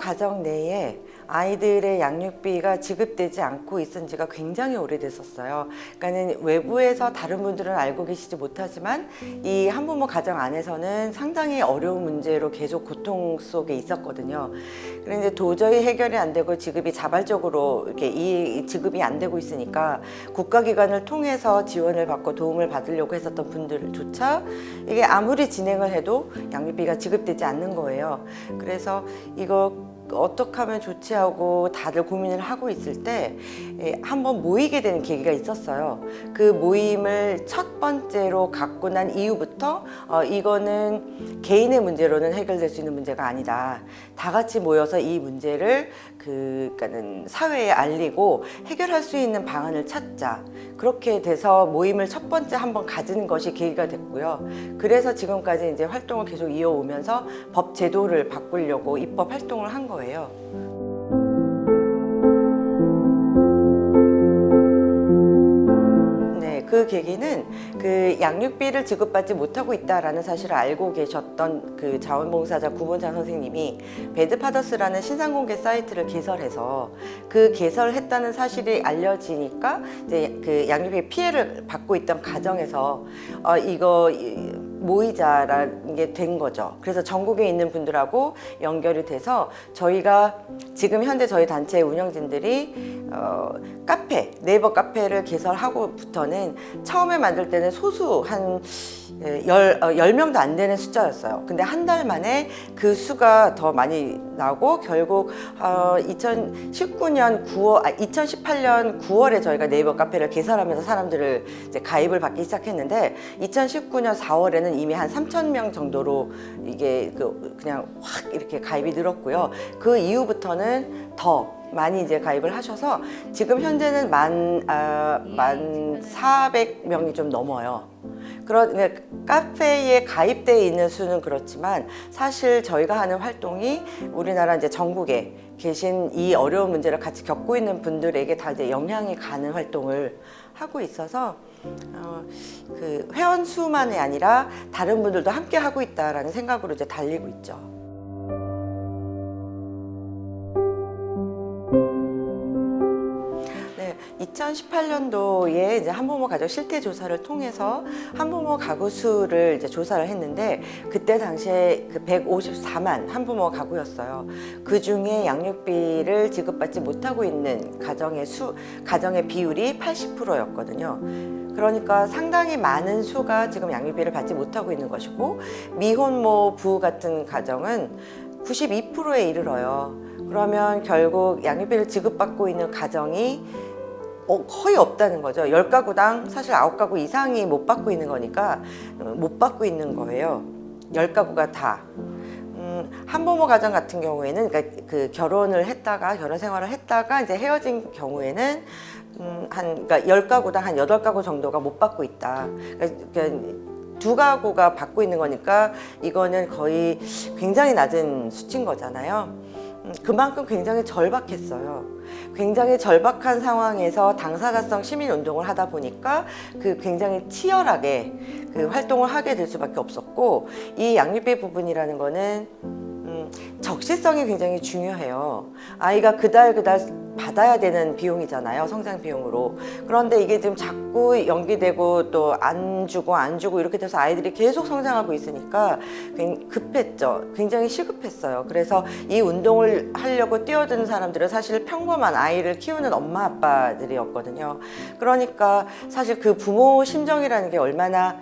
가정 내에 아이들의 양육비가 지급되지 않고 있은 지가 굉장히 오래됐었어요. 그러니까는 외부에서 다른 분들은 알고 계시지 못하지만 이 한부모 가정 안에서는 상당히 어려운 문제로 계속 고통 속에 있었거든요. 그런데 도저히 해결이 안 되고 지급이 자발적으로 이렇게 이 지급이 안 되고 있으니까 국가기관을 통해서 지원을 받고 도움을 받으려고 했었던 분들조차 이게 아무리 진행을 해도 양육비가 지급되지 않는 거예요. 그래서 이거 어떻게 하면 좋지 하고 다들 고민을 하고 있을 때 한번 모이게 되는 계기가 있었어요. 그 모임을 첫 번째로 갖고 난 이후부터 이거는 개인의 문제로는 해결될 수 있는 문제가 아니다. 다 같이 모여서 이 문제를 그러니까는 사회에 알리고 해결할 수 있는 방안을 찾자. 그렇게 돼서 모임을 첫 번째 한번 가지는 것이 계기가 됐고요. 그래서 지금까지 이제 활동을 계속 이어오면서 법 제도를 바꾸려고 입법 활동을 한 거예요. 그 계기는 그 양육비를 지급받지 못하고 있다라는 사실을 알고 계셨던 그 자원봉사자 구본장 선생님이 배드파더스라는 신상공개 사이트를 개설해서 그 개설했다는 사실이 알려지니까 이제 그 양육비 피해를 받고 있던 가정에서 이거 모이자라는 게 된 거죠. 그래서 전국에 있는 분들하고 연결이 돼서 저희가 지금 현재 저희 단체 운영진들이 카페, 네이버 카페를 개설하고부터는 처음에 만들 때는 소수 한 10명도 안 되는 숫자였어요. 근데 한 달 만에 그 수가 더 많이 나고 결국 2018년 9월에 저희가 네이버 카페를 개설하면서 사람들을 이제 가입을 받기 시작했는데 2019년 4월에는 이미 한 3,000명 정도로 이게 그냥 확 이렇게 가입이 늘었고요. 그 이후부터는 더 많이 이제 가입을 하셔서 지금 현재는 1,400명이 좀 넘어요. 카페에 가입되어 있는 수는 그렇지만 사실 저희가 하는 활동이 우리나라 이제 전국에 계신 이 어려운 문제를 같이 겪고 있는 분들에게 다 이제 영향이 가는 활동을 하고 있어서 그 회원 수만이 아니라 다른 분들도 함께 하고 있다라는 생각으로 이제 달리고 있죠. 2018년도에 이제 한부모 가족 실태 조사를 통해서 한부모 가구 수를 이제 조사를 했는데 그때 당시에 그 154만 한부모 가구였어요. 그 중에 양육비를 지급받지 못하고 있는 가정의 비율이 80%였거든요. 그러니까 상당히 많은 수가 지금 양육비를 받지 못하고 있는 것이고 미혼모 부부 같은 가정은 92%에 이르러요. 그러면 결국 양육비를 지급받고 있는 가정이 거의 없다는 거죠. 10가구당 사실 9가구 이상이 못 받고 있는 거니까 못 받고 있는 거예요. 10가구가 다. 한부모 가정 같은 경우에는 그러니까 그 결혼 생활을 했다가 이제 헤어진 경우에는 그러니까 10가구당 한 8가구 정도가 못 받고 있다. 그러니까 2가구가 받고 있는 거니까 이거는 거의 굉장히 낮은 수치인 거잖아요. 그만큼 굉장히 절박했어요. 굉장히 절박한 상황에서 당사자성 시민운동을 하다 보니까 그 굉장히 치열하게 그 활동을 하게 될 수밖에 없었고, 이 양육비 부분이라는 거는 적시성이 굉장히 중요해요. 아이가 그달 받아야 되는 비용이잖아요. 성장 비용으로. 그런데 이게 지금 자꾸 연기되고 또 안 주고 이렇게 돼서 아이들이 계속 성장하고 있으니까 급했죠. 굉장히 시급했어요. 그래서 이 운동을 하려고 뛰어드는 사람들은 사실 평범한 아이를 키우는 엄마 아빠들이었거든요. 그러니까 사실 그 부모 심정이라는 게 얼마나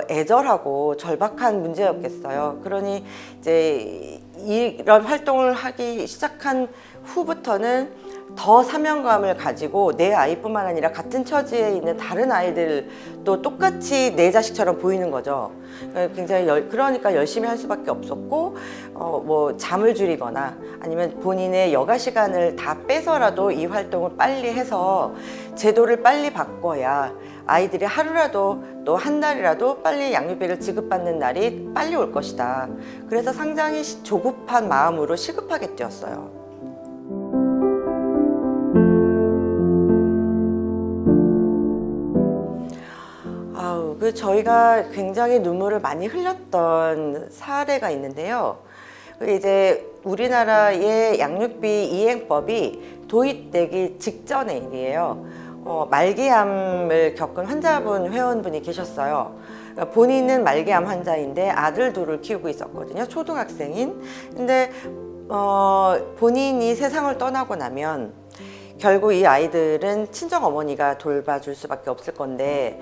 애절하고 절박한 문제였겠어요. 그러니 이제 이런 활동을 하기 시작한 후부터는 더 사명감을 가지고 내 아이뿐만 아니라 같은 처지에 있는 다른 아이들도 똑같이 내 자식처럼 보이는 거죠. 굉장히 그러니까 열심히 할 수밖에 없었고, 뭐 잠을 줄이거나 아니면 본인의 여가 시간을 다 빼서라도 이 활동을 빨리 해서 제도를 빨리 바꿔야 아이들이 하루라도 또 한 달이라도 빨리 양육비를 지급받는 날이 빨리 올 것이다. 그래서 상당히 조급한 마음으로 시급하게 뛰었어요. 저희가 굉장히 눈물을 많이 흘렸던 사례가 있는데요. 이제 우리나라의 양육비 이행법이 도입되기 직전의 일이에요. 말기암을 겪은 환자분 회원분이 계셨어요. 그러니까 본인은 말기암 환자인데 아들 둘을 키우고 있었거든요. 초등학생인. 근데 본인이 세상을 떠나고 나면 결국 이 아이들은 친정 어머니가 돌봐줄 수밖에 없을 건데,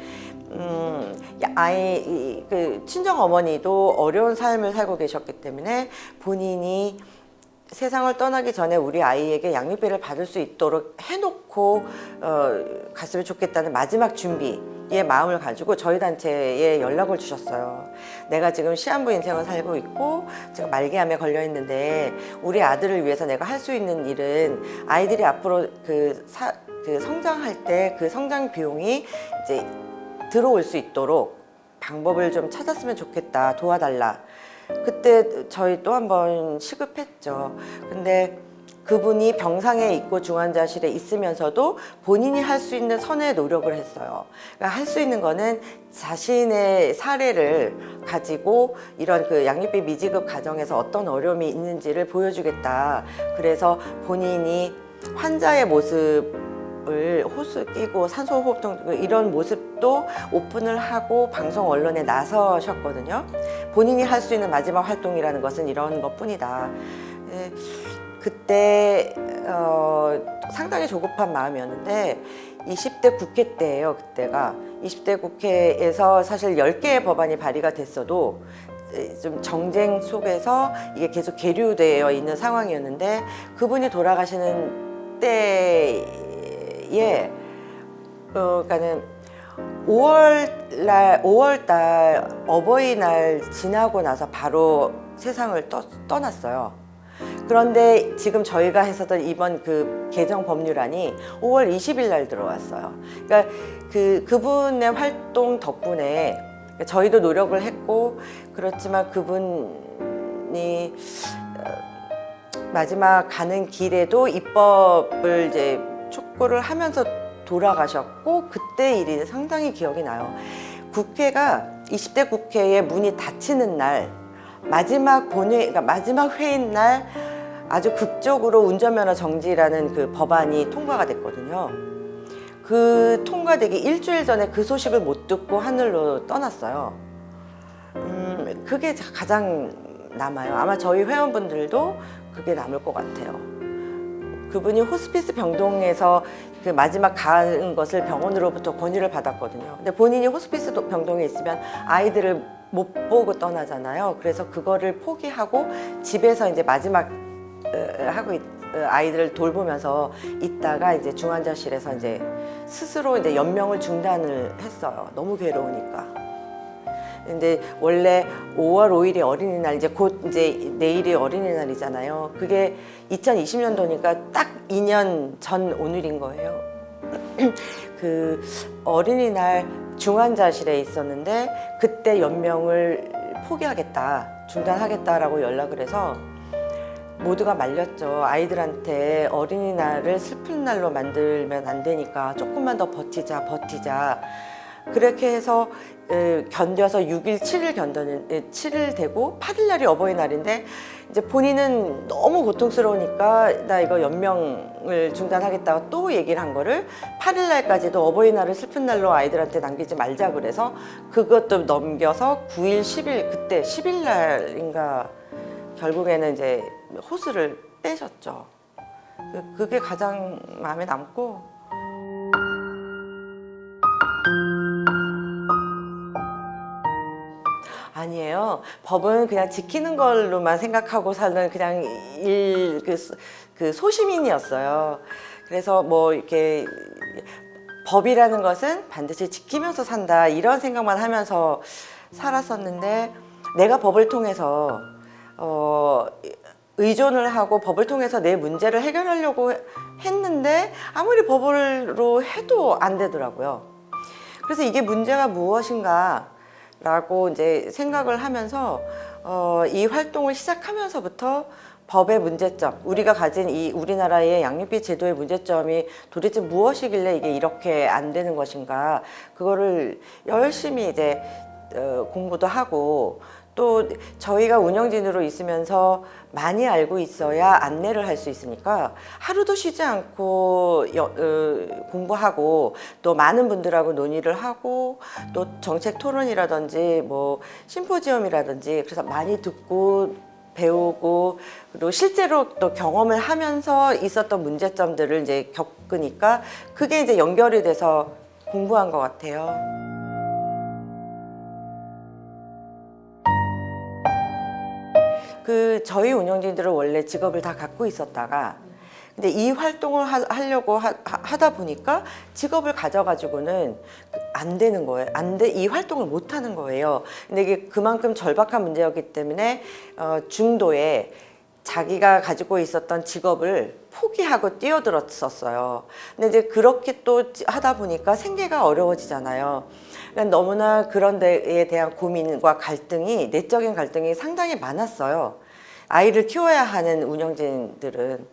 그 친정 어머니도 어려운 삶을 살고 계셨기 때문에 본인이 세상을 떠나기 전에 우리 아이에게 양육비를 받을 수 있도록 해놓고 갔으면 좋겠다는 마지막 준비의 마음을 가지고 저희 단체에 연락을 주셨어요. 내가 지금 시한부 인생을 살고 있고 지금 말기암에 걸려 있는데 우리 아들을 위해서 내가 할 수 있는 일은 아이들이 앞으로 그 성장할 때 그 성장 비용이 이제 들어올 수 있도록 방법을 좀 찾았으면 좋겠다, 도와달라. 그때 저희 또 한 번 시급했죠. 근데 그분이 병상에 있고 중환자실에 있으면서도 본인이 할 수 있는 선의 노력을 했어요. 그러니까 할 수 있는 거는 자신의 사례를 가지고 이런 그 양육비 미지급 가정에서 어떤 어려움이 있는지를 보여주겠다. 그래서 본인이 환자의 모습을 호스 끼고 산소호흡통 이런 모습도 오픈을 하고 방송 언론에 나서셨거든요. 본인이 할 수 있는 마지막 활동이라는 것은 이런 것뿐이다. 그때 상당히 조급한 마음이었는데 20대 국회 때예요. 그때가 20대 국회에서 사실 10개의 법안이 발의가 됐어도 좀 정쟁 속에서 이게 계속 계류되어 있는 상황이었는데 그분이 돌아가시는 때에 그러니까는 5월달 어버이날 지나고 나서 바로 세상을 떠났어요. 그런데 지금 저희가 했었던 이번 그 개정 법률안이 5월 20일 날 들어왔어요. 그러니까 그분의 활동 덕분에 저희도 노력을 했고 그렇지만 그분이 마지막 가는 길에도 입법을 이제 촉구를 하면서 돌아가셨고 그때 일이 상당히 기억이 나요. 국회가 20대 국회의 문이 닫히는 날 마지막 그러니까 마지막 회의인 날 아주 극적으로 운전면허 정지라는 그 법안이 통과가 됐거든요. 그 통과되기 일주일 전에 그 소식을 못 듣고 하늘로 떠났어요. 그게 가장 남아요. 아마 저희 회원분들도 그게 남을 것 같아요. 그분이 호스피스 병동에서 그 마지막 가는 것을 병원으로부터 권유를 받았거든요. 근데 본인이 호스피스 병동에 있으면 아이들을 못 보고 떠나잖아요. 그래서 그거를 포기하고 집에서 이제 마지막 아이들을 돌보면서 있다가 이제 중환자실에서 이제 스스로 이제 연명을 중단을 했어요. 너무 괴로우니까. 근데 원래 5월 5일이 어린이날, 이제 곧 이제 내일이 어린이날이잖아요. 그게 2020년도니까 딱 2년 전 오늘인 거예요. 그 어린이날 중환자실에 있었는데 그때 연명을 포기하겠다, 중단하겠다라고 연락을 해서 모두가 말렸죠. 아이들한테 어린이날을 슬픈 날로 만들면 안 되니까 조금만 더 버티자. 그렇게 해서 견뎌서 6일, 7일 되고 8일 날이 어버이날인데 이제 본인은 너무 고통스러우니까 나 이거 연명을 중단하겠다고 또 얘기를 한 거를 8일 날까지도 어버이날을 슬픈 날로 아이들한테 남기지 말자 그래서 그것도 넘겨서 9일, 10일 그때 10일 날인가 결국에는 이제 호스를 빼셨죠. 그게 가장 마음에 남고 아니에요. 법은 그냥 지키는 걸로만 생각하고 사는 그냥 그 소시민이었어요. 그래서 뭐 이렇게 법이라는 것은 반드시 지키면서 산다 이런 생각만 하면서 살았었는데 내가 법을 통해서 의존을 하고 법을 통해서 내 문제를 해결하려고 했는데 아무리 법으로 해도 안 되더라고요. 그래서 이게 문제가 무엇인가 라고 이제 생각을 하면서 이 활동을 시작하면서부터 법의 문제점, 우리가 가진 이 우리나라의 양육비 제도의 문제점이 도대체 무엇이길래 이게 이렇게 안 되는 것인가, 그거를 열심히 이제 공부도 하고 또 저희가 운영진으로 있으면서 많이 알고 있어야 안내를 할 수 있으니까 하루도 쉬지 않고 공부하고 또 많은 분들하고 논의를 하고 또 정책 토론이라든지 뭐 심포지엄이라든지 그래서 많이 듣고 배우고 그리고 실제로 또 경험을 하면서 있었던 문제점들을 이제 겪으니까 그게 이제 연결이 돼서 공부한 것 같아요. 저희 운영진들은 원래 직업을 다 갖고 있었다가 근데 이 활동을 하려고 하다 보니까 직업을 가져가지고는 안 되는 거예요. 이 활동을 못 하는 거예요. 근데 이게 그만큼 절박한 문제였기 때문에 중도에 자기가 가지고 있었던 직업을 포기하고 뛰어들었었어요. 근데 이제 그렇게 또 하다 보니까 생계가 어려워지잖아요. 그러니까 너무나 그런 데에 대한 고민과 갈등이, 내적인 갈등이 상당히 많았어요. 아이를 키워야 하는 운영진들은.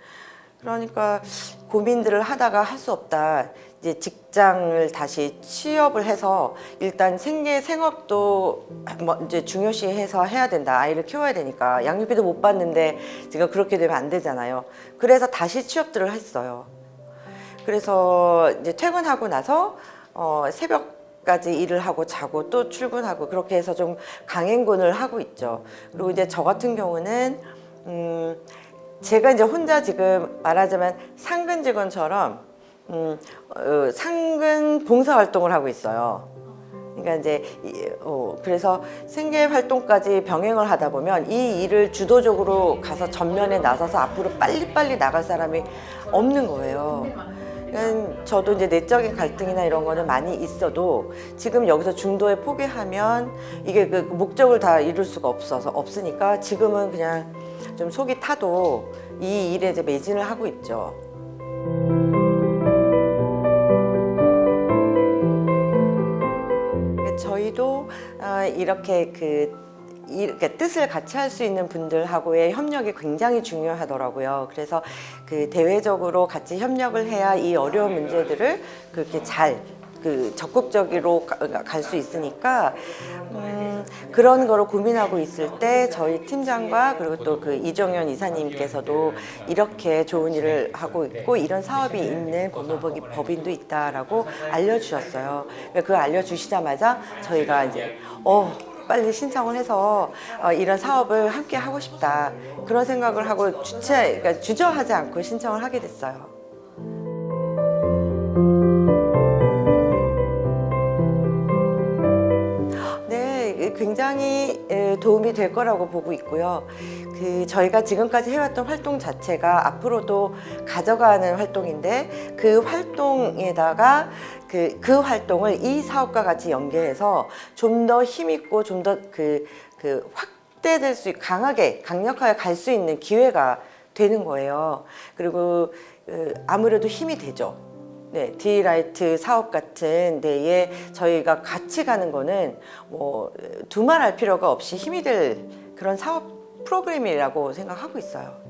그러니까 고민들을 하다가 할 수 없다. 이제 직장을 다시 취업을 해서 일단 생업도 이제 중요시해서 해야 된다. 아이를 키워야 되니까 양육비도 못 받는데 지금 그렇게 되면 안 되잖아요. 그래서 다시 취업들을 했어요. 그래서 이제 퇴근하고 나서 새벽까지 일을 하고 자고 또 출근하고 그렇게 해서 좀 강행군을 하고 있죠. 그리고 이제 저 같은 경우는 제가 이제 혼자 지금 말하자면 상근 직원처럼 상근 봉사 활동을 하고 있어요. 그러니까 이제 그래서 생계 활동까지 병행을 하다 보면 이 일을 주도적으로 가서 전면에 나서서 앞으로 빨리빨리 나갈 사람이 없는 거예요. 그러니까 저도 이제 내적인 갈등이나 이런 거는 많이 있어도 지금 여기서 중도에 포기하면 이게 그 목적을 다 이룰 수가 없으니까 지금은 그냥 좀 속이 타도 이 일에 이제 매진을 하고 있죠. 저희도 이렇게 이렇게 뜻을 같이 할 수 있는 분들하고의 협력이 굉장히 중요하더라고요. 그래서 대외적으로 같이 협력을 해야 이 어려운 문제들을 그렇게 잘 적극적으로 갈 수 있으니까 그런 거를 고민하고 있을 때 저희 팀장과 그리고 또 이정현 이사님께서도 이렇게 좋은 일을 하고 있고 이런 사업이 있는 법무법인도 있다라고 알려주셨어요. 그 알려주시자마자 저희가 이제 빨리 신청을 해서 이런 사업을 함께 하고 싶다 그런 생각을 하고 그러니까 주저하지 않고 신청을 하게 됐어요. 네, 굉장히 도움이 될 거라고 보고 있고요. 저희가 지금까지 해왔던 활동 자체가 앞으로도 가져가는 활동인데 그 활동에다가 그 활동을 이 사업과 같이 연계해서 좀 더 힘있고 좀 더 확대될 수 있고 강력하게 갈 수 있는 기회가 되는 거예요. 그리고 아무래도 힘이 되죠. 네, 디라이트 사업 같은 데에 저희가 같이 가는 거는 뭐 두말할 필요가 없이 힘이 될 그런 사업 프로그램이라고 생각하고 있어요.